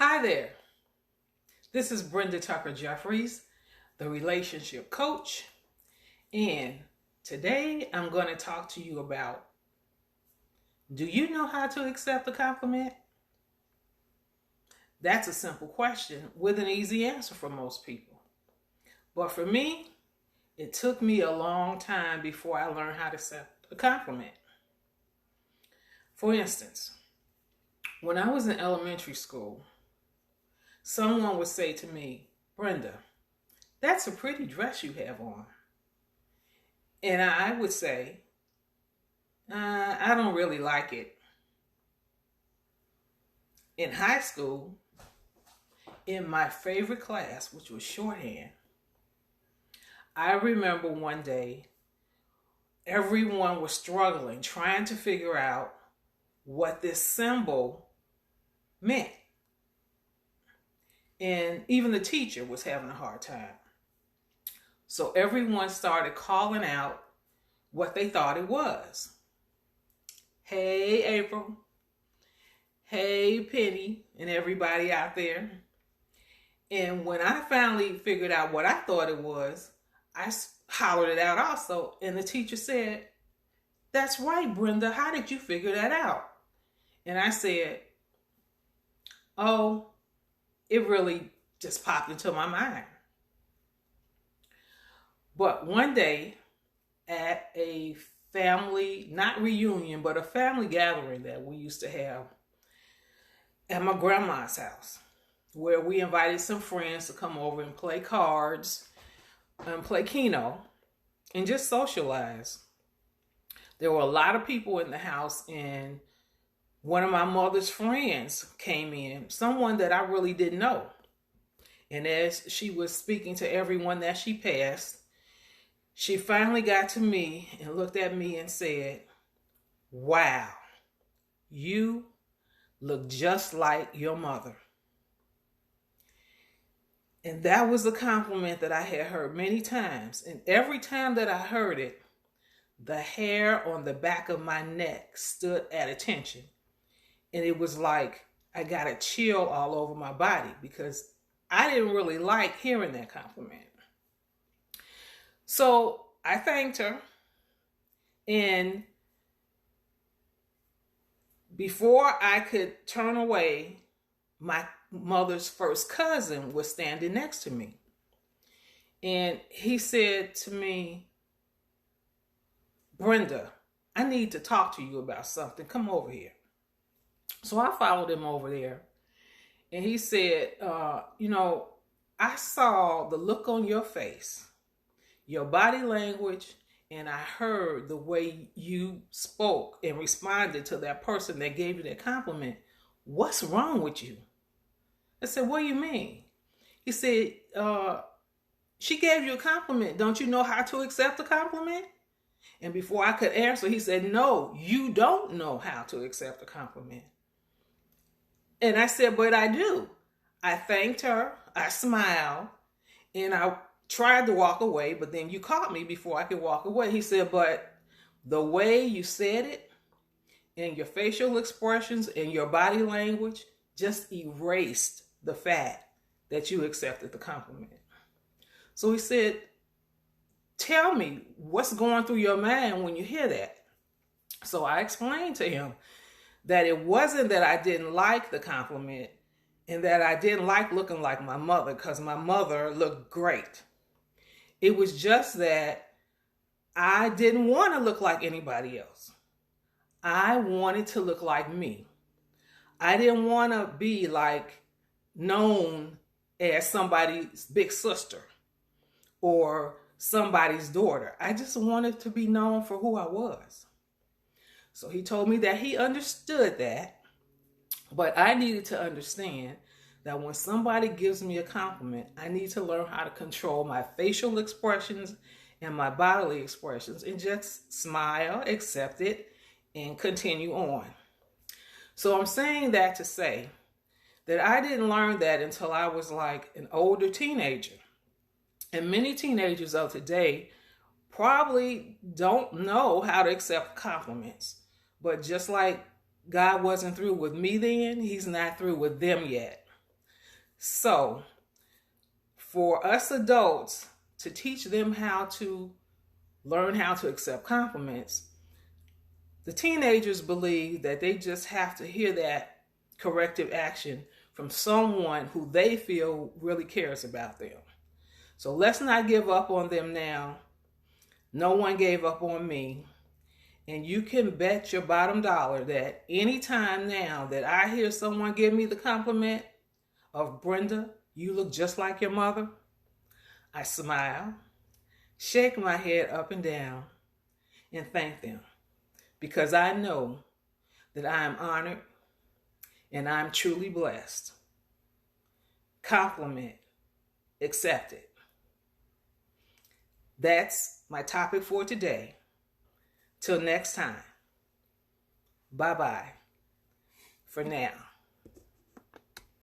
Hi there. This is Brenda Tucker-Jeffries, the relationship coach. And today I'm going to talk to you about, do you know how to accept a compliment? That's a simple question with an easy answer for most people. But for me, it took me a long time before I learned how to accept a compliment. For instance, when I was in elementary school, someone would say to me, "Brenda, that's a pretty dress you have on." And I would say, I don't really like it. In high school, in my favorite class, which was shorthand, I remember one day everyone was struggling, trying to figure out what this symbol meant. And even the teacher was having a hard time. So everyone started calling out what they thought it was. Hey, April. Hey, Penny, and everybody out there. And when I finally figured out what I thought it was, I hollered it out also. And the teacher said, "That's right, Brenda. How did you figure that out?" And I said, "Oh, it really just popped into my mind." But one day at a family, not reunion, but a family gathering that we used to have at my grandma's house, where we invited some friends to come over and play cards and play Keno and just socialize. There were a lot of people in the house, and one of my mother's friends came in, someone that I really didn't know. And as she was speaking to everyone that she passed, she finally got to me and looked at me and said, "Wow, you look just like your mother." And that was a compliment that I had heard many times. And every time that I heard it, the hair on the back of my neck stood at attention. And it was like I got a chill all over my body because I didn't really like hearing that compliment. So I thanked her. And before I could turn away, my mother's first cousin was standing next to me. And he said to me, "Brenda, I need to talk to you about something. Come over here." So I followed him over there. And he said, I saw the look on your face, your body language, and I heard the way you spoke and responded to that person that gave you that compliment. What's wrong with you? I said, "What do you mean?" He said, "She gave you a compliment. Don't you know how to accept a compliment?" And before I could answer, he said, "No, you don't know how to accept a compliment." And I said, "But I do." I thanked her, I smiled, and I tried to walk away, but then you caught me before I could walk away. He said, "But the way you said it, and your facial expressions and your body language just erased the fact that you accepted the compliment." So he said, "Tell me what's going through your mind when you hear that." So I explained to him that it wasn't that I didn't like the compliment and that I didn't like looking like my mother, because my mother looked great. It was just that I didn't want to look like anybody else. I wanted to look like me. I didn't want to be known as somebody's big sister or somebody's daughter. I just wanted to be known for who I was. So he told me that he understood that, but I needed to understand that when somebody gives me a compliment, I need to learn how to control my facial expressions and my bodily expressions and just smile, accept it, and continue on. So I'm saying that to say that I didn't learn that until I was like an older teenager. And many teenagers of today probably don't know how to accept compliments. But just like God wasn't through with me then, he's not through with them yet. So, for us adults to teach them how to learn how to accept compliments, the teenagers believe that they just have to hear that corrective action from someone who they feel really cares about them. So let's not give up on them now. No one gave up on me. And you can bet your bottom dollar that anytime now that I hear someone give me the compliment of, Brenda, you look just like your mother, I smile, shake my head up and down, and thank them, because I know that I am honored and I'm truly blessed. Compliment accepted. That's my topic for today. Till next time. Bye-bye for now.